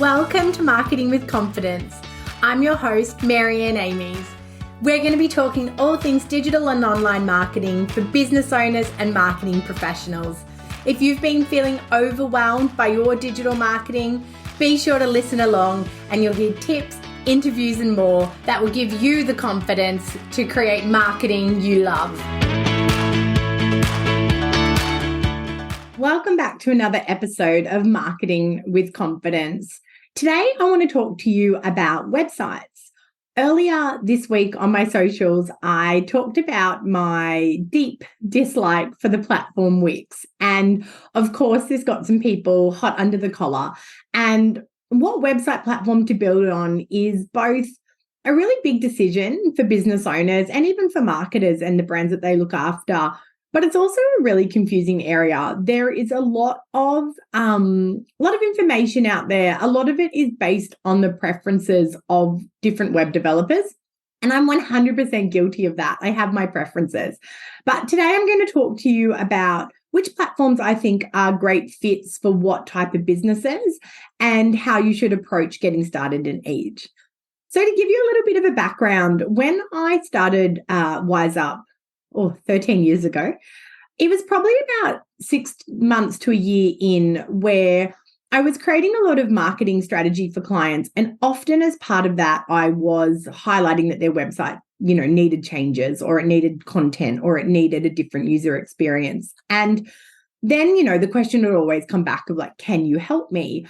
Welcome to Marketing with Confidence. I'm your host, Marianne Amies. We're going to be talking all things digital and online marketing for business owners and marketing professionals. If you've been feeling overwhelmed by your digital marketing, be sure to listen along and you'll hear tips, interviews and more that will give you the confidence to create marketing you love. Welcome back to another episode of Marketing with Confidence. Today, I want to talk to you about websites. Earlier this week on my socials, I talked about my deep dislike for the platform Wix. And of course, this got some people hot under the collar. And what website platform to build on is both a really big decision for business owners and even for marketers and the brands that they look after. But it's also a really confusing area. There is a lot of information out there. A lot of it is based on the preferences of different web developers. And I'm 100% guilty of that. I have my preferences. But today I'm going to talk to you about which platforms I think are great fits for what type of businesses and how you should approach getting started in each. So to give you a little bit of a background, when I started WiseUp, 13 years ago, it was probably about 6 months to a year in where I was creating a lot of marketing strategy for clients. And often as part of that, I was highlighting that their website, needed changes or it needed content or it needed a different user experience. And then, the question would always come back of like, can you help me?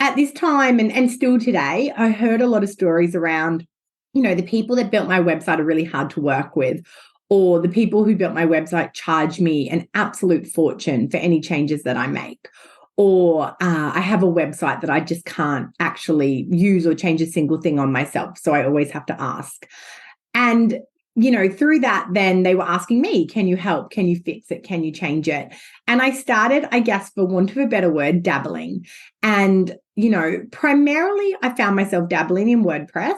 At this time and still today, I heard a lot of stories around, the people that built my website are really hard to work with. Or the people who built my website charge me an absolute fortune for any changes that I make. Or I have a website that I just can't actually use or change a single thing on myself. So I always have to ask. And, through that, then they were asking me, can you help? Can you fix it? Can you change it? And I started, I guess, for want of a better word, dabbling. And, primarily I found myself dabbling in WordPress.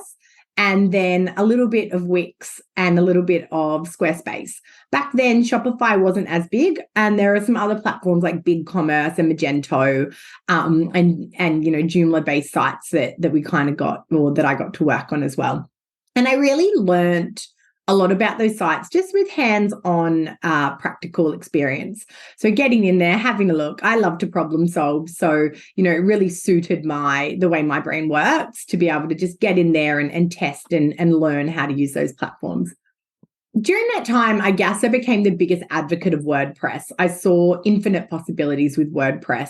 And then a little bit of Wix and a little bit of Squarespace. Back then, Shopify wasn't as big, and there are some other platforms like BigCommerce and Magento, and Joomla-based sites that we kind of got, or that I got to work on as well. And I really learned a lot about those sites just with hands-on practical experience. So getting in there, having a look. I love to problem solve. So, it really suited the way my brain works to be able to just get in there and test and learn how to use those platforms. During that time, I guess I became the biggest advocate of WordPress. I saw infinite possibilities with WordPress.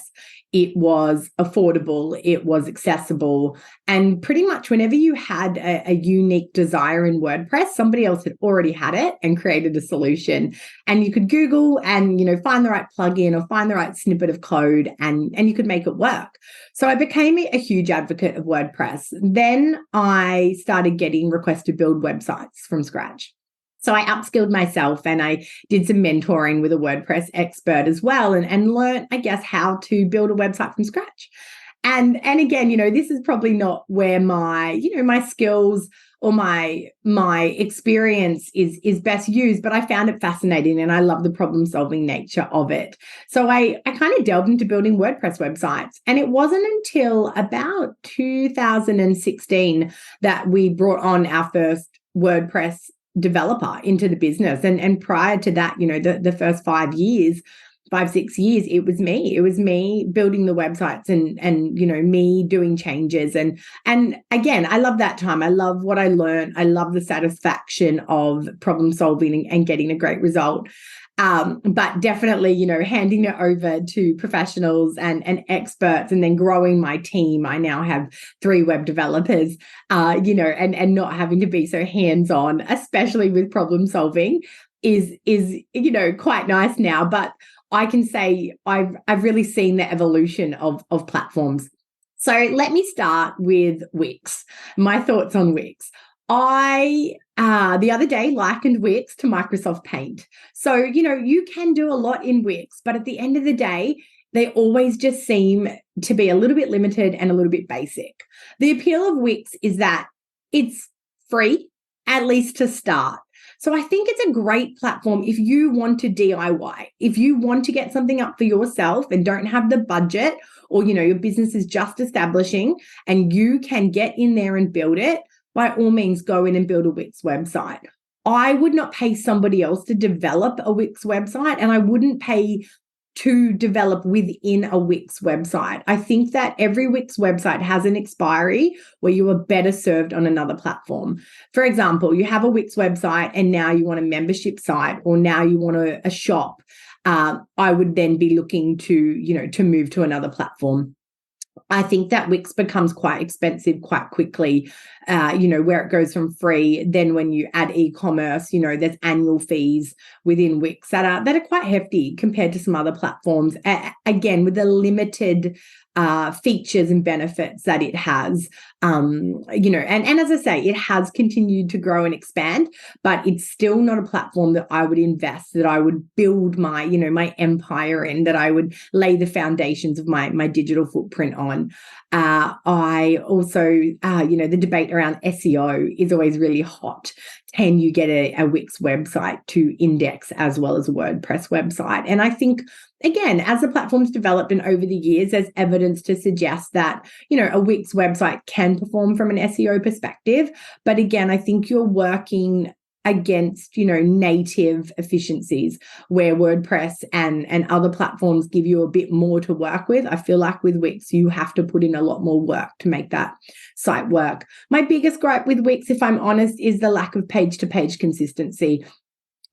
It was affordable, it was accessible, and pretty much whenever you had a unique desire in WordPress, somebody else had already had it and created a solution. And you could Google and, find the right plugin or find the right snippet of code and you could make it work. So I became a huge advocate of WordPress. Then I started getting requests to build websites from scratch. So I upskilled myself and I did some mentoring with a WordPress expert as well and learned, I guess, how to build a website from scratch. And again, this is probably not where my skills or my experience is best used, but I found it fascinating and I love the problem-solving nature of it. So I kind of delved into building WordPress websites. And it wasn't until about 2016 that we brought on our first WordPress developer into the business. And prior to that, the first 5, 6 years, it was me building the websites and me doing changes. And again, I love that time. I love what I learned. I love the satisfaction of problem solving and getting a great result. But definitely, handing it over to professionals and experts and then growing my team. I now have 3 web developers, and not having to be so hands-on, especially with problem solving is quite nice now. But I can say I've really seen the evolution of platforms. So let me start with Wix. My thoughts on Wix. I the other day likened Wix to Microsoft Paint. So, you can do a lot in Wix, but at the end of the day, they always just seem to be a little bit limited and a little bit basic. The appeal of Wix is that it's free, at least to start. So I think it's a great platform if you want to DIY, if you want to get something up for yourself and don't have the budget, or, your business is just establishing and you can get in there and build it. By all means, go in and build a Wix website. I would not pay somebody else to develop a Wix website, and I wouldn't pay to develop within a Wix website. I think that every Wix website has an expiry where you are better served on another platform. For example, you have a Wix website and now you want a membership site, or now you want a shop. I would then be looking to move to another platform. I think that Wix becomes quite expensive quite quickly, where it goes from free. Then when you add e-commerce, there's annual fees within Wix that are quite hefty compared to some other platforms. Again, with the limited features and benefits that it has, and as I say, it has continued to grow and expand, but it's still not a platform that I would invest, that I would build my empire in, that I would lay the foundations of my digital footprint on. I also, the debate around SEO is always really hot. Can you get a Wix website to index as well as a WordPress website? And I think, again, as the platform's developed and over the years, there's evidence to suggest that, a Wix website can perform from an SEO perspective. But again, I think you're working against, native efficiencies where WordPress and other platforms give you a bit more to work with. I feel like with Wix, you have to put in a lot more work to make that site work. My biggest gripe with Wix, if I'm honest, is the lack of page-to-page consistency.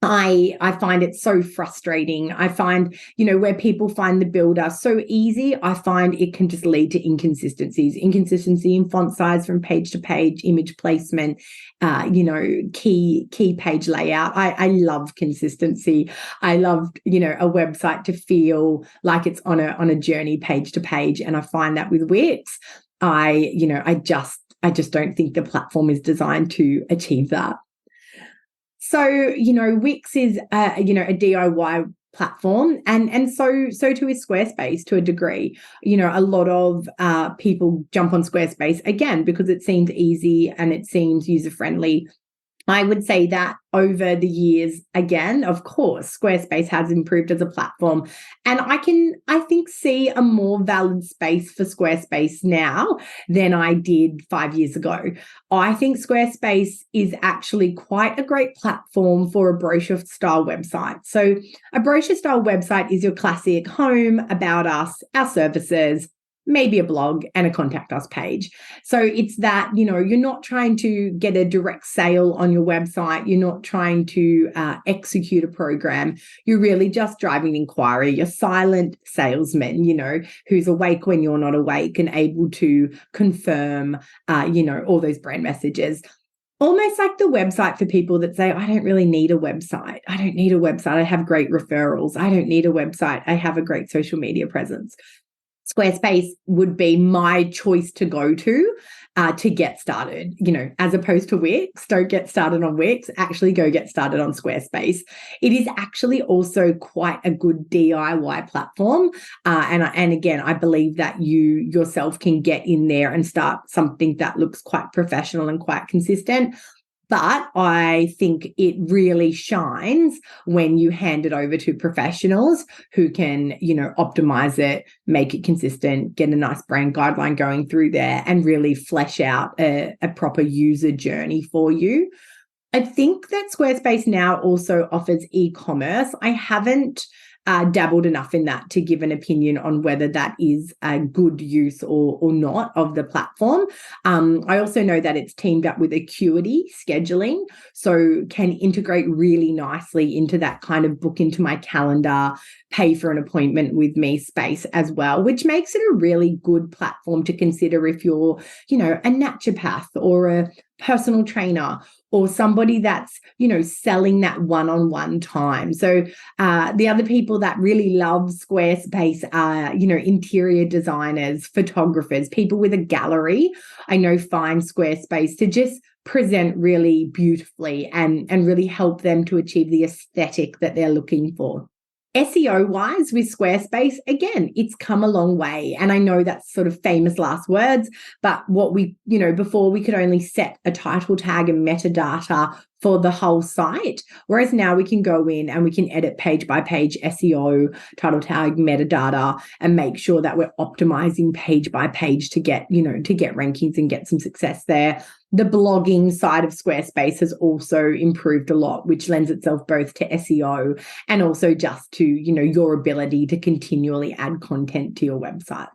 I find it so frustrating. I find, where people find the builder so easy, I find it can just lead to inconsistency in font size from page to page, image placement, key page layout. I love consistency. I love, a website to feel like it's on a journey page to page. And I find that with Wix, I just don't think the platform is designed to achieve that. So, Wix is, a DIY platform, and so too is Squarespace to a degree. A lot of people jump on Squarespace, again, because it seems easy and it seems user-friendly. I would say that over the years, again, of course, Squarespace has improved as a platform. And I think, see a more valid space for Squarespace now than I did 5 years ago. I think Squarespace is actually quite a great platform for a brochure-style website. So a brochure-style website is your classic home, about us, our services, maybe a blog and a contact us page. So it's that, you're not trying to get a direct sale on your website. You're not trying to execute a program. You're really just driving inquiry. You're silent salesman, who's awake when you're not awake and able to confirm, all those brand messages. Almost like the website for people that say, I don't really need a website. I don't need a website. I have great referrals. I don't need a website. I have a great social media presence. Squarespace would be my choice to go to get started, as opposed to Wix. Don't get started on Wix, actually go get started on Squarespace. It is actually also quite a good DIY platform. And again, I believe that you yourself can get in there and start something that looks quite professional and quite consistent. But I think it really shines when you hand it over to professionals who can, optimize it, make it consistent, get a nice brand guideline going through there, and really flesh out a proper user journey for you. I think that Squarespace now also offers e-commerce. I haven't dabbled enough in that to give an opinion on whether that is a good use or not of the platform. I also know that it's teamed up with Acuity scheduling, so can integrate really nicely into that kind of book into my calendar, pay for an appointment with me space as well, which makes it a really good platform to consider if you're, a naturopath or a personal trainer or somebody that's, selling that one-on-one time. So the other people that really love Squarespace are, interior designers, photographers, people with a gallery, I know find Squarespace to just present really beautifully and really help them to achieve the aesthetic that they're looking for. SEO-wise with Squarespace, again, it's come a long way. And I know that's sort of famous last words, but what we, before we could only set a title tag and metadata for the whole site. Whereas now we can go in and we can edit page by page SEO, title tag, metadata, and make sure that we're optimizing page by page to get, to get rankings and get some success there. The blogging side of Squarespace has also improved a lot, which lends itself both to SEO and also just to, your ability to continually add content to your website.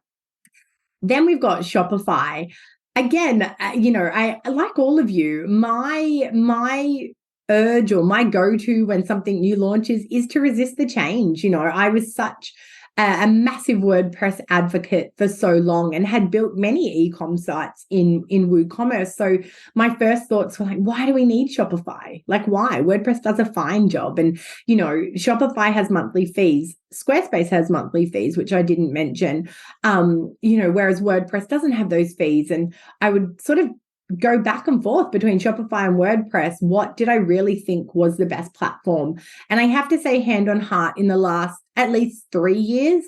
Then we've got Shopify. Again, I like all of you, my urge or my go-to when something new launches is to resist the change. I was such a massive WordPress advocate for so long and had built many e-com sites in WooCommerce. So my first thoughts were like, why do we need Shopify? Like, why? WordPress does a fine job. And, Shopify has monthly fees. Squarespace has monthly fees, which I didn't mention, whereas WordPress doesn't have those fees. And I would sort of go back and forth between Shopify and WordPress. What did I really think was the best platform? And I have to say, hand on heart, in the last at least 3 years,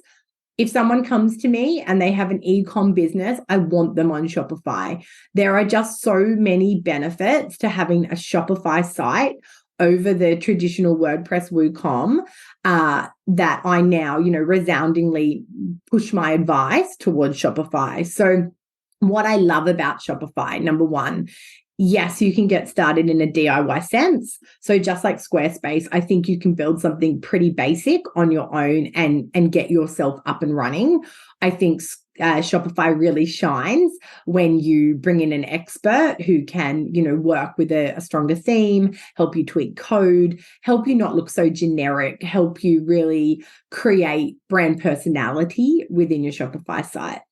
if someone comes to me and they have an e-com business, I want them on Shopify. There are just so many benefits to having a Shopify site over the traditional WordPress WooCom that I now, resoundingly push my advice towards Shopify. So what I love about Shopify, number one, yes, you can get started in a DIY sense. So just like Squarespace, I think you can build something pretty basic on your own and get yourself up and running. I think Shopify really shines when you bring in an expert who can, work with a stronger theme, help you tweak code, help you not look so generic, help you really create brand personality within your Shopify site.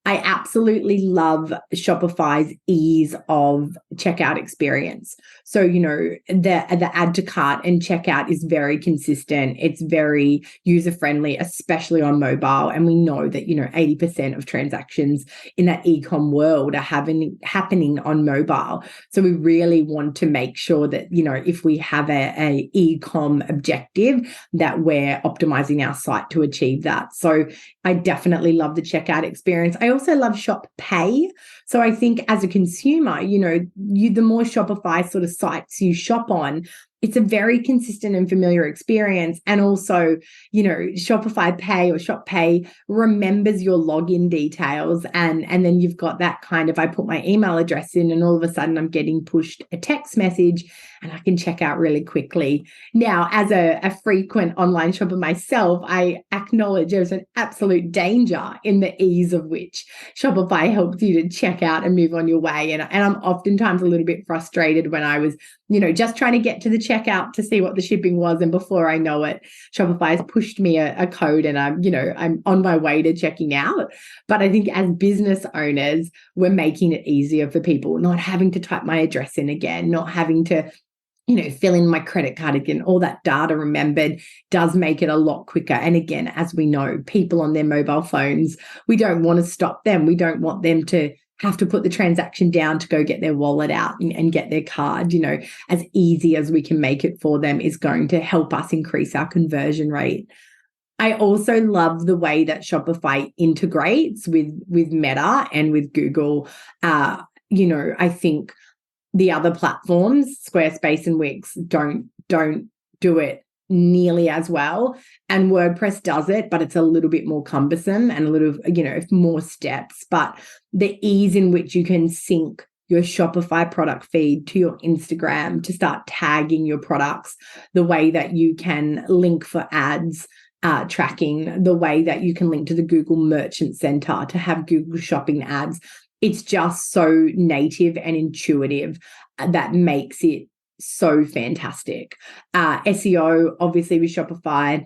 I absolutely love Shopify's ease of checkout experience. So, the add to cart and checkout is very consistent. It's very user-friendly, especially on mobile. And we know that, 80% of transactions in that e-com world are happening on mobile. So we really want to make sure that, if we have a e-com objective, that we're optimizing our site to achieve that. So I definitely love the checkout experience. I also love Shop Pay. So I think as a consumer, the more Shopify sort of sites you shop on, it's a very consistent and familiar experience. And also, Shopify Pay or Shop Pay remembers your login details. And then you've got that kind of, I put my email address in and all of a sudden I'm getting pushed a text message and I can check out really quickly. Now, as a frequent online shopper myself, I acknowledge there's an absolute danger in the ease of which Shopify helps you to check out and move on your way. And I'm oftentimes a little bit frustrated when I was, just trying to get to the checkout to see what the shipping was. And before I know it, Shopify has pushed me a code and I'm on my way to checking out. But I think as business owners, we're making it easier for people, not having to type my address in again, not having to fill in my credit card again. All that data remembered does make it a lot quicker. And again, as we know, people on their mobile phones, we don't want to stop them. We don't want them to have to put the transaction down to go get their wallet out and get their card. As easy as we can make it for them is going to help us increase our conversion rate. I also love the way that Shopify integrates with Meta and with Google. I think the other platforms, Squarespace and Wix, don't do it nearly as well. And WordPress does it, but it's a little bit more cumbersome and a little, more steps. But the ease in which you can sync your Shopify product feed to your Instagram to start tagging your products, the way that you can link for ads, tracking, the way that you can link to the Google Merchant Center to have Google Shopping ads. It's just so native and intuitive that makes it so fantastic. SEO, obviously, with Shopify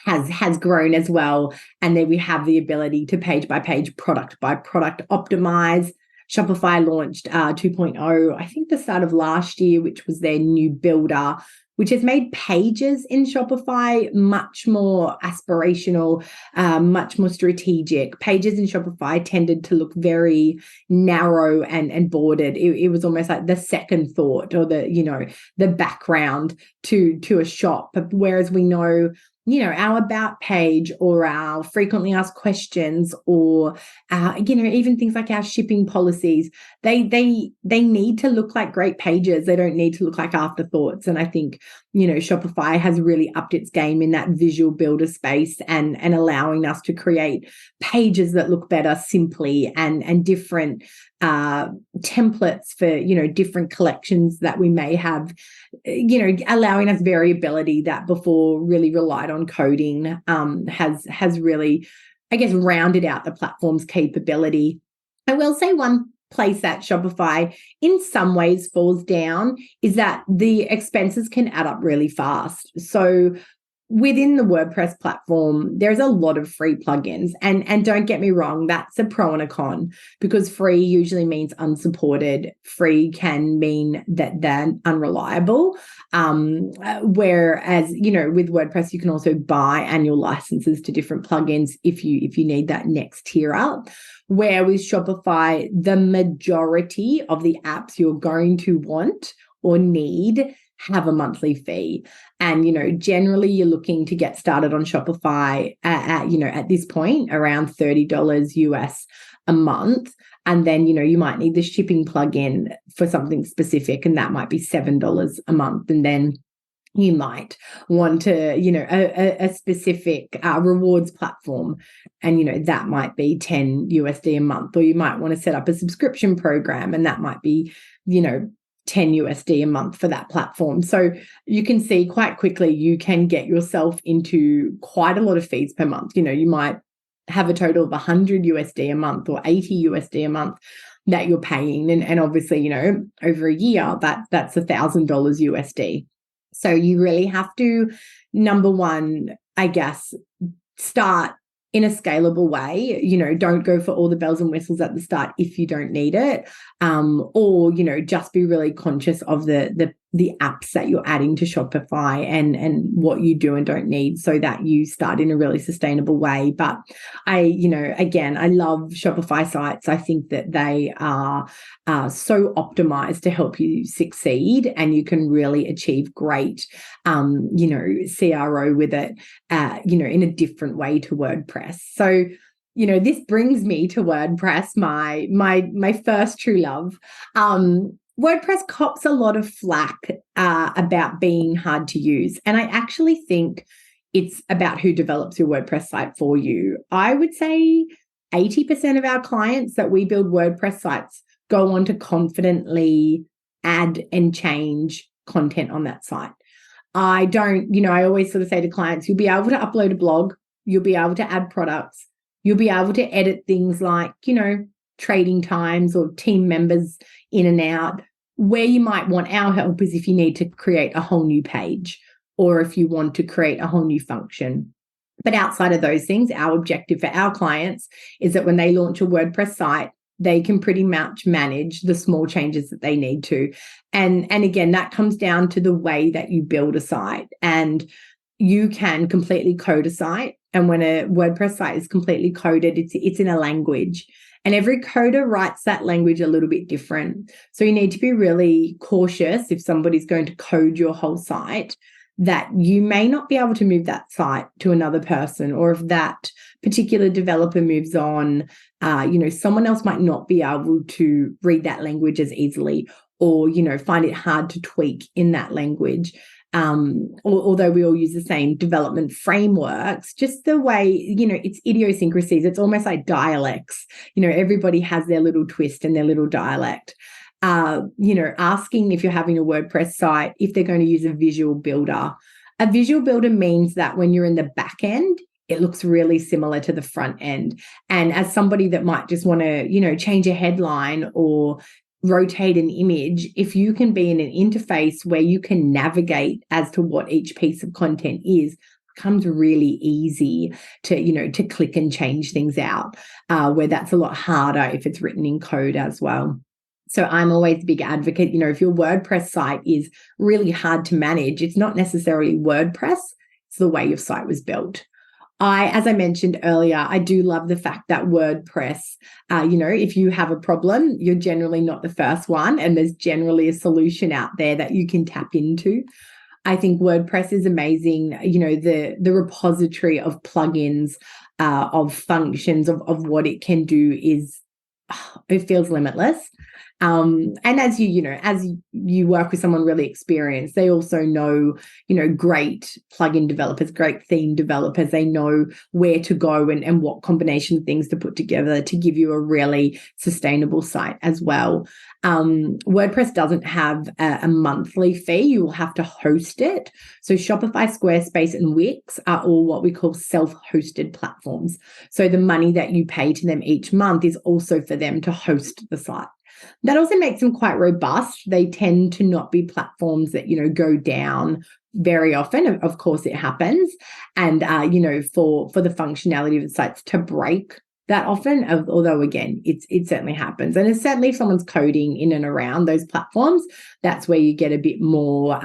has grown as well. And then we have the ability to page by page, product by product optimize. Shopify launched 2.0, I think the start of last year, which was their new builder, which has made pages in Shopify much more aspirational, much more strategic. Pages in Shopify tended to look very narrow and bordered. It was almost like the second thought or the background to a shop. Whereas we know our about page or our frequently asked questions or even things like our shipping policies, they need to look like great pages. They don't need to look like afterthoughts. And I think, Shopify has really upped its game in that visual builder space and allowing us to create pages that look better simply and different templates for, different collections that we may have, allowing us variability that before really relied on coding, has really, I guess, rounded out the platform's capability. I will say one place that Shopify in some ways falls down is that the expenses can add up really fast. So within the WordPress platform, there's a lot of free plugins. And don't get me wrong, that's a pro and a con, because free usually means unsupported. Free can mean that they're unreliable. Whereas, with WordPress, you can also buy annual licenses to different plugins if you need that next tier up. Where with Shopify, the majority of the apps you're going to want or need have a monthly fee. And, generally you're looking to get started on Shopify at this point around $30 US a month. And then, you might need the shipping plugin for something specific, and that might be $7 a month. And then you might want to, a specific rewards platform, and, that might be 10 USD a month. Or you might want to set up a subscription program, and that might be, 10 USD a month for that platform. So you can see quite quickly you can get yourself into quite a lot of fees per month. You might have a total of 100 USD a month or 80 USD a month that you're paying. And obviously, over a year, that's $1,000 USD. So you really have to, number one, I guess, start in a scalable way. Don't go for all the bells and whistles at the start if you don't need it. Or, just be really conscious of the apps that you're adding to Shopify and what you do and don't need, so that you start in a really sustainable way. But I love Shopify sites. I think that they are so optimized to help you succeed, and you can really achieve great, CRO with it, in a different way to WordPress. So, this brings me to WordPress, my first true love. WordPress cops a lot of flack about being hard to use. And I actually think it's about who develops your WordPress site for you. I would say 80% of our clients that we build WordPress sites go on to confidently add and change content on that site. I always sort of say to clients, you'll be able to upload a blog, you'll be able to add products, you'll be able to edit things like, trading times or team members in and out. Where you might want our help is if you need to create a whole new page, or if you want to create a whole new function. But outside of those things, our objective for our clients is that when they launch a WordPress site, they can pretty much manage the small changes that they need to. And again, that comes down to the way that you build a site. And you can completely code a site. And when a WordPress site is completely coded, it's in a language. And every coder writes that language a little bit different. So you need to be really cautious if somebody's going to code your whole site, that you may not be able to move that site to another person, or if that particular developer moves on, someone else might not be able to read that language as easily, or, find it hard to tweak in that language. Although we all use the same development frameworks, just the way, it's idiosyncrasies. It's almost like dialects. Everybody has their little twist and their little dialect. Asking if you're having a WordPress site, if they're going to use a visual builder. A visual builder means that when you're in the back end, it looks really similar to the front end. And as somebody that might just want to, change a headline or rotate an image, if you can be in an interface where you can navigate as to what each piece of content is, becomes really easy to click and change things out, where that's a lot harder if it's written in code as well. So I'm always a big advocate, if your WordPress site is really hard to manage, it's not necessarily WordPress, it's the way your site was built. As I mentioned earlier, I do love the fact that WordPress, if you have a problem, you're generally not the first one, and there's generally a solution out there that you can tap into. I think WordPress is amazing. You know, the repository of plugins, of functions, of what it can do is, it feels limitless. And as as you work with someone really experienced, they also know, great plugin developers, great theme developers. They know where to go and what combination of things to put together to give you a really sustainable site as well. WordPress doesn't have a monthly fee. You will have to host it. So Shopify, Squarespace, and Wix are all what we call self-hosted platforms. So the money that you pay to them each month is also for them to host the site. That also makes them quite robust. They tend to not be platforms that, go down very often. Of course, it happens. And, for the functionality of the sites to break that often, although again, it certainly happens. And it's certainly if someone's coding in and around those platforms, that's where you get a bit more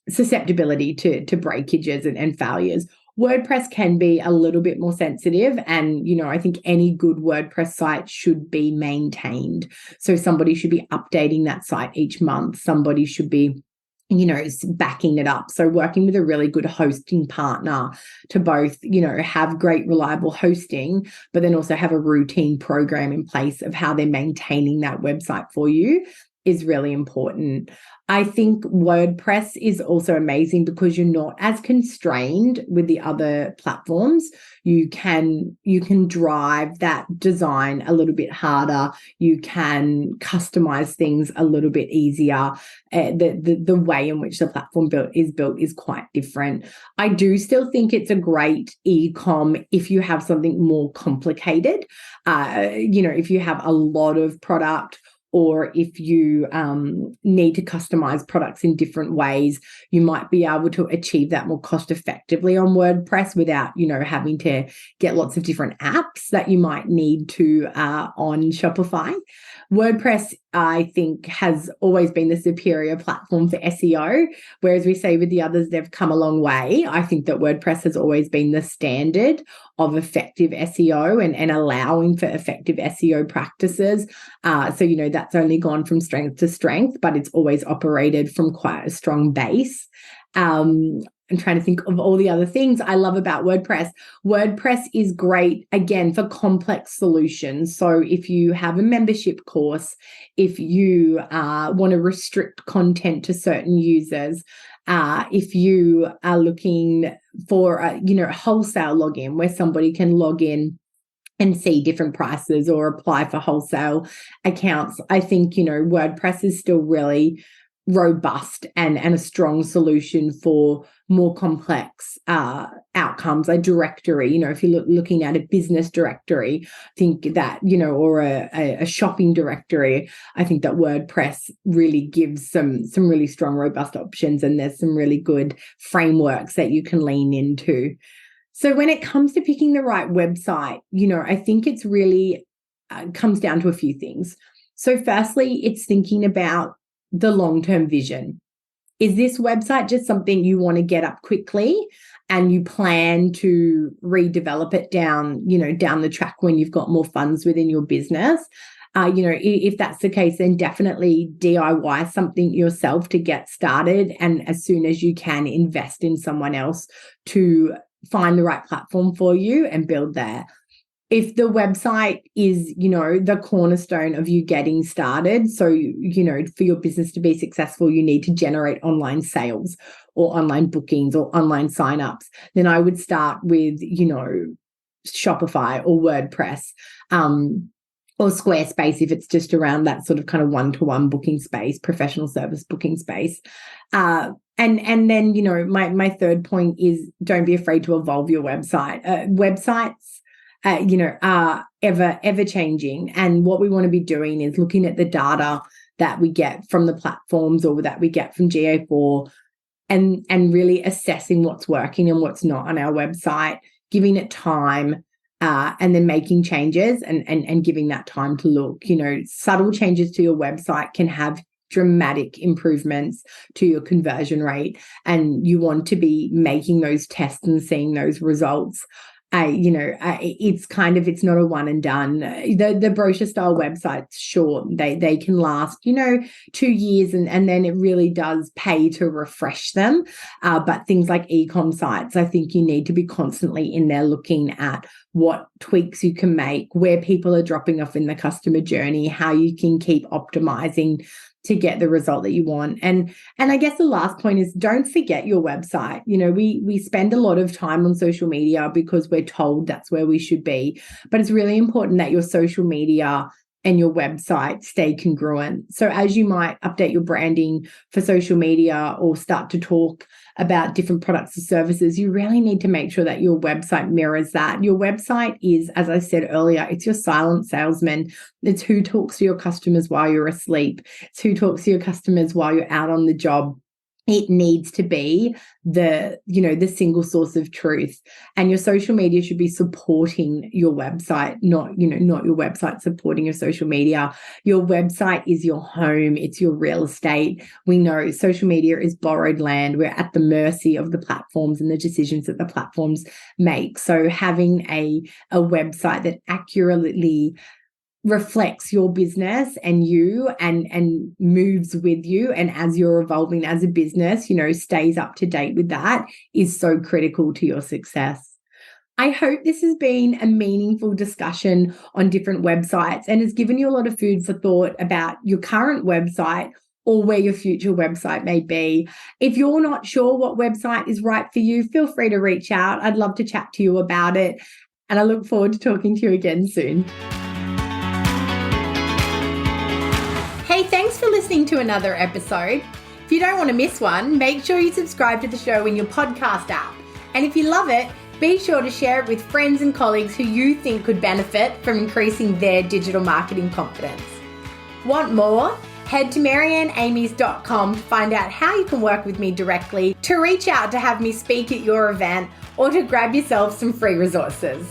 susceptibility to breakages and failures. WordPress can be a little bit more sensitive, and I think any good WordPress site should be maintained. So somebody should be updating that site each month. Somebody should be backing it up. So working with a really good hosting partner to both, have great reliable hosting, but then also have a routine program in place of how they're maintaining that website for you is really important. I think WordPress is also amazing because you're not as constrained with the other platforms. You can drive that design a little bit harder. You can customize things a little bit easier. The way in which the platform is built is quite different. I do still think it's a great e-com if you have something more complicated. If you have a lot of product, or if you need to customize products in different ways, you might be able to achieve that more cost effectively on WordPress without, having to get lots of different apps that you might need to on Shopify. WordPress, I think, has always been the superior platform for SEO, whereas we say with the others, they've come a long way. I think that WordPress has always been the standard of effective SEO and allowing for effective SEO practices. So, that's only gone from strength to strength, but it's always operated from quite a strong base. I'm trying to think of all the other things I love about WordPress. WordPress is great, again, for complex solutions. So if you have a membership course, if you want to restrict content to certain users, if you are looking for a wholesale login where somebody can log in and see different prices or apply for wholesale accounts, I think, WordPress is still really robust and a strong solution for more complex outcomes. A directory, if you're looking at a business directory, I think that, or a shopping directory, I think that WordPress really gives some really strong, robust options, and there's some really good frameworks that you can lean into. So when it comes to picking the right website, I think it's really comes down to a few things. So firstly, it's thinking about the long-term vision. Is this website just something you want to get up quickly and you plan to redevelop it down the track when you've got more funds within your business? If that's the case, then definitely DIY something yourself to get started, and as soon as you can, invest in someone else to find the right platform for you and build there. If the website is, the cornerstone of you getting started, so, for your business to be successful, you need to generate online sales or online bookings or online signups, then I would start with, Shopify or WordPress, or Squarespace if it's just around that sort of kind of one-to-one booking space, professional service booking space. And then, my third point is don't be afraid to evolve your website. Websites, are ever changing. And what we want to be doing is looking at the data that we get from the platforms or that we get from GA4 and really assessing what's working and what's not on our website, giving it time, and then making changes and giving that time to look. Subtle changes to your website can have dramatic improvements to your conversion rate, and you want to be making those tests and seeing those results. It's not a one and done. The brochure style websites, sure, they can last, 2 years and then it really does pay to refresh them. But things like e-com sites, I think you need to be constantly in there looking at what tweaks you can make, where people are dropping off in the customer journey, how you can keep optimizing to get the result that you want. And I guess the last point is, don't forget your website. We spend a lot of time on social media because we're told that's where we should be, but it's really important that your social media and your website stay congruent. So as you might update your branding for social media or start to talk about different products or services, you really need to make sure that your website mirrors that. Your website is, as I said earlier, it's your silent salesman. It's who talks to your customers while you're asleep. It's who talks to your customers while you're out on the job. It needs to be the single source of truth, and your social media should be supporting your website, not your website supporting your social media. Your website is your home. It's your real estate. We know social media is borrowed land. We're at the mercy of the platforms and the decisions that the platforms make. So having a website that accurately reflects your business and you and moves with you, and as you're evolving as a business, stays up to date with that, is so critical to your success. I hope this has been a meaningful discussion on different websites and has given you a lot of food for thought about your current website or where your future website may be. If you're not sure what website is right for you, feel free to reach out. I'd love to chat to you about it, and I look forward to talking to you again soon. Hey, thanks for listening to another episode. If you don't want to miss one, make sure you subscribe to the show in your podcast app. And if you love it, be sure to share it with friends and colleagues who you think could benefit from increasing their digital marketing confidence. Want more? Head to maryanneamies.com to find out how you can work with me directly, to reach out to have me speak at your event, or to grab yourself some free resources.